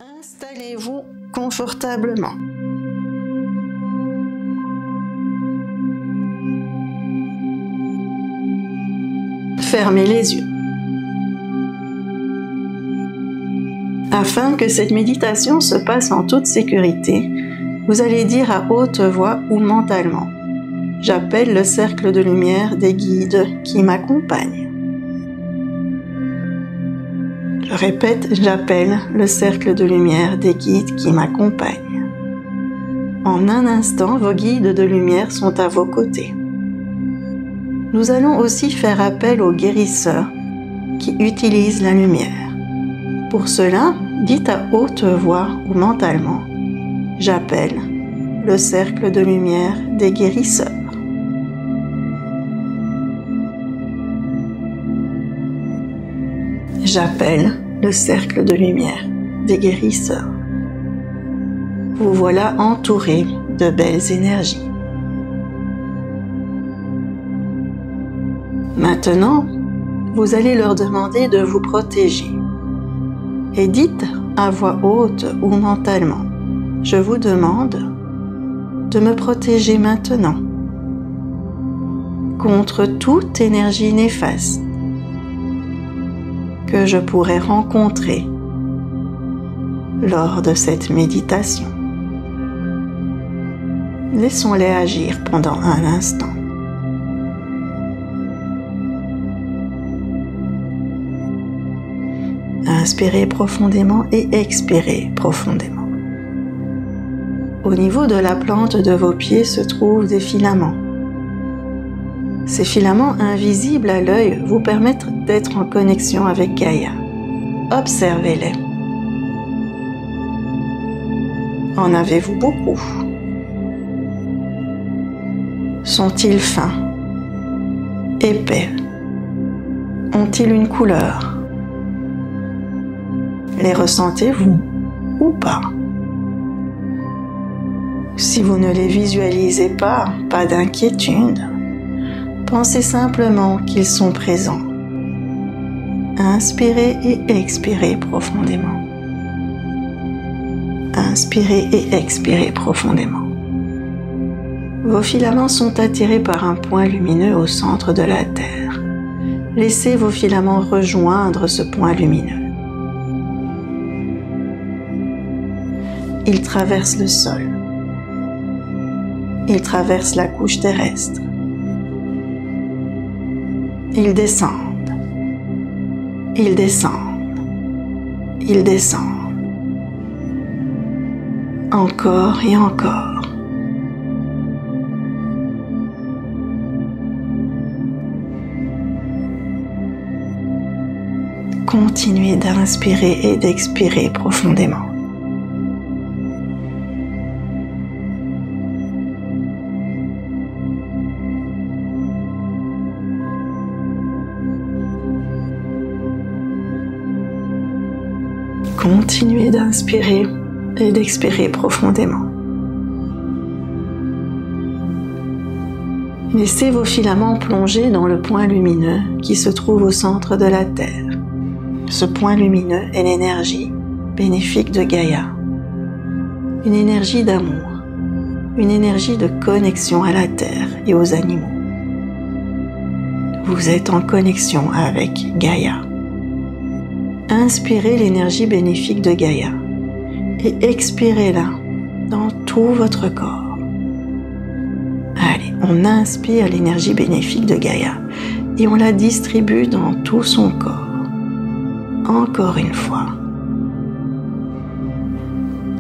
Installez-vous confortablement. Fermez les yeux. Afin que cette méditation se passe en toute sécurité, vous allez dire à haute voix ou mentalement: j'appelle le cercle de lumière des guides qui m'accompagnent. Je répète, j'appelle le cercle de lumière des guides qui m'accompagnent. En un instant, vos guides de lumière sont à vos côtés. Nous allons aussi faire appel aux guérisseurs qui utilisent la lumière. Pour cela, dites à haute voix ou mentalement: j'appelle le cercle de lumière des guérisseurs. J'appelle le cercle de lumière des guérisseurs. Vous voilà entouré de belles énergies. Maintenant, vous allez leur demander de vous protéger. Et dites à voix haute ou mentalement: je vous demande de me protéger maintenant contre toute énergie néfaste que je pourrais rencontrer lors de cette méditation. Laissons-les agir pendant un instant. Inspirez profondément et expirez profondément. Au niveau de la plante de vos pieds se trouvent des filaments. Ces filaments invisibles à l'œil vous permettent d'être en connexion avec Gaïa. Observez-les. En avez-vous beaucoup? Sont-ils fins? Épais? Ont-ils une couleur? Les ressentez-vous ou pas? Si vous ne les visualisez pas, pas d'inquiétude. Pensez simplement qu'ils sont présents. Inspirez et expirez profondément. Inspirez et expirez profondément. Vos filaments sont attirés par un point lumineux au centre de la Terre. Laissez vos filaments rejoindre ce point lumineux. Ils traversent le sol. Ils traversent la couche terrestre. Ils descendent. Ils descendent. Ils descendent. Encore et encore. Continuez d'inspirer et d'expirer profondément. Continuez d'inspirer et d'expirer profondément. Laissez vos filaments plonger dans le point lumineux qui se trouve au centre de la Terre. Ce point lumineux est l'énergie bénéfique de Gaïa. Une énergie d'amour, une énergie de connexion à la Terre et aux animaux. Vous êtes en connexion avec Gaïa. Inspirez l'énergie bénéfique de Gaïa et expirez-la dans tout votre corps. Allez, on inspire l'énergie bénéfique de Gaïa et on la distribue dans tout son corps. Encore une fois.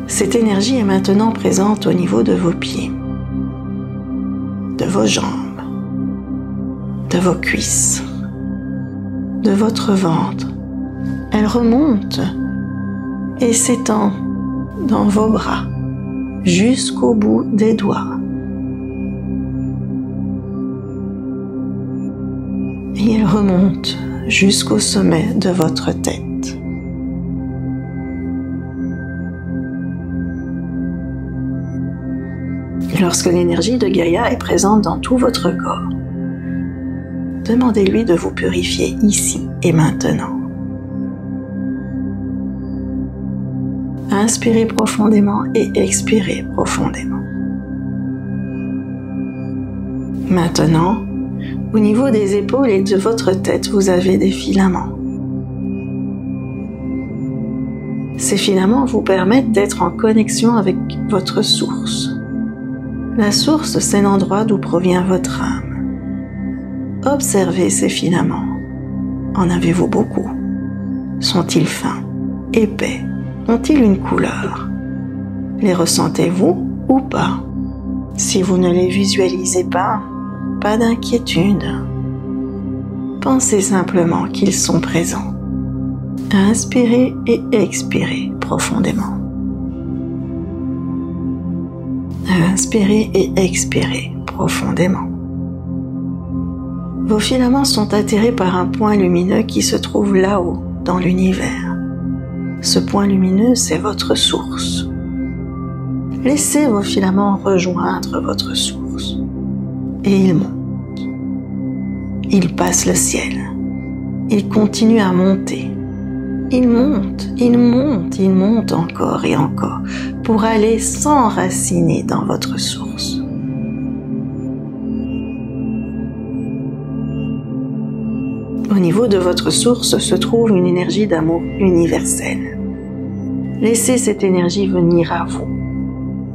Cette énergie est maintenant présente au niveau de vos pieds, de vos jambes, de vos cuisses, de votre ventre. Elle remonte et s'étend dans vos bras jusqu'au bout des doigts. Et elle remonte jusqu'au sommet de votre tête. Lorsque l'énergie de Gaïa est présente dans tout votre corps, demandez-lui de vous purifier ici et maintenant. Inspirez profondément et expirez profondément. Maintenant, au niveau des épaules et de votre tête, vous avez des filaments. Ces filaments vous permettent d'être en connexion avec votre source. La source, c'est l'endroit d'où provient votre âme. Observez ces filaments. En avez-vous beaucoup? Sont-ils fins, épais? Ont-ils une couleur? Les ressentez-vous ou pas? Si vous ne les visualisez pas, pas d'inquiétude. Pensez simplement qu'ils sont présents. Inspirez et expirez profondément. Inspirez et expirez profondément. Vos filaments sont attirés par un point lumineux qui se trouve là-haut dans l'univers. Ce point lumineux, c'est votre source. Laissez vos filaments rejoindre votre source. Et ils montent. Ils passent le ciel. Ils continuent à monter. Ils montent, ils montent, ils montent encore et encore pour aller s'enraciner dans votre source. Au niveau de votre source se trouve une énergie d'amour universelle. Laissez cette énergie venir à vous.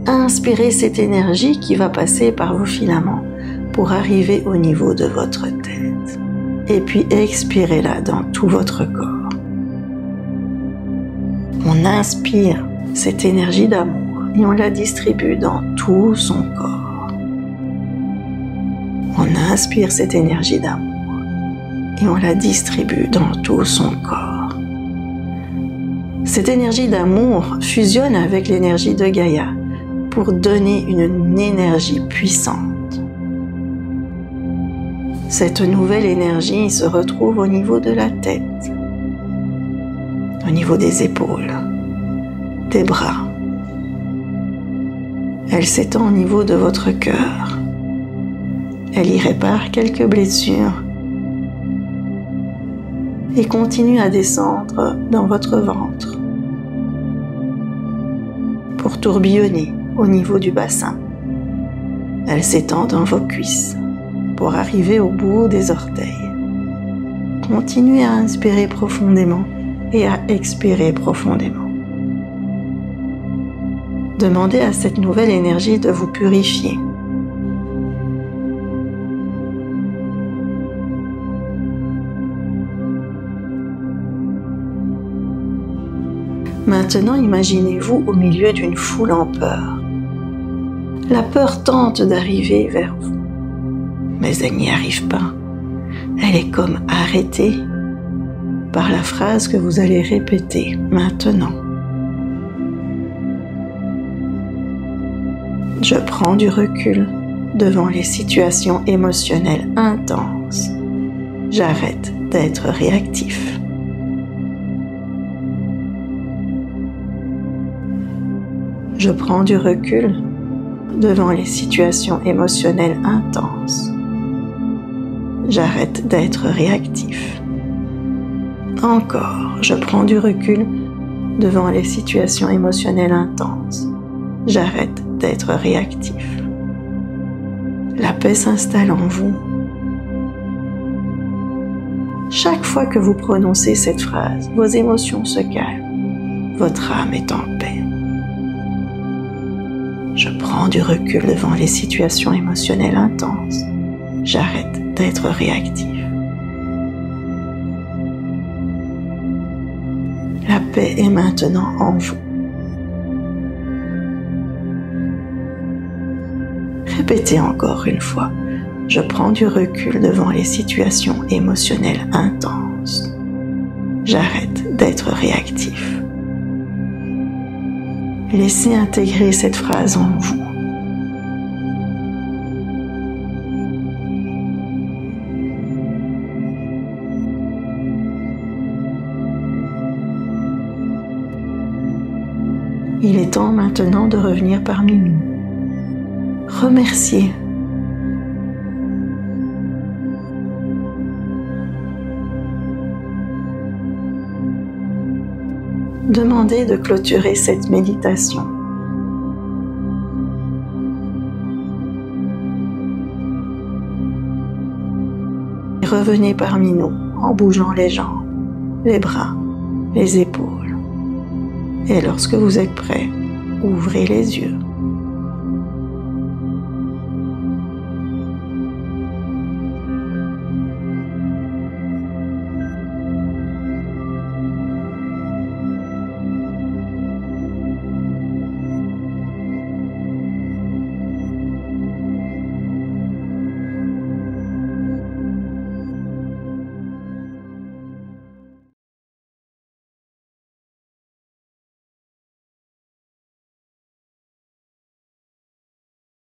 Inspirez cette énergie qui va passer par vos filaments pour arriver au niveau de votre tête. Et puis expirez-la dans tout votre corps. On inspire cette énergie d'amour et on la distribue dans tout son corps. On inspire cette énergie d'amour et on la distribue dans tout son corps. Cette énergie d'amour fusionne avec l'énergie de Gaïa pour donner une énergie puissante. Cette nouvelle énergie se retrouve au niveau de la tête, au niveau des épaules, des bras. Elle s'étend au niveau de votre cœur. Elle y répare quelques blessures et continue à descendre dans votre ventre pour tourbillonner au niveau du bassin. Elle s'étend dans vos cuisses pour arriver au bout des orteils. Continuez à inspirer profondément et à expirer profondément. Demandez à cette nouvelle énergie de vous purifier. Maintenant, imaginez-vous au milieu d'une foule en peur. La peur tente d'arriver vers vous, mais elle n'y arrive pas. Elle est comme arrêtée par la phrase que vous allez répéter maintenant. Je prends du recul devant les situations émotionnelles intenses. J'arrête d'être réactif. Je prends du recul devant les situations émotionnelles intenses. J'arrête d'être réactif. Encore, je prends du recul devant les situations émotionnelles intenses. J'arrête d'être réactif. La paix s'installe en vous. Chaque fois que vous prononcez cette phrase, vos émotions se calment. Votre âme est en paix. Je prends du recul devant les situations émotionnelles intenses. J'arrête d'être réactif. La paix est maintenant en vous. Répétez encore une fois. Je prends du recul devant les situations émotionnelles intenses. J'arrête d'être réactif. Laissez intégrer cette phrase en vous. Il est temps maintenant de revenir parmi nous. Remerciez. demandez de clôturer cette méditation. Et revenez parmi nous en bougeant les jambes, les bras, les épaules. Et lorsque vous êtes prêt, ouvrez les yeux.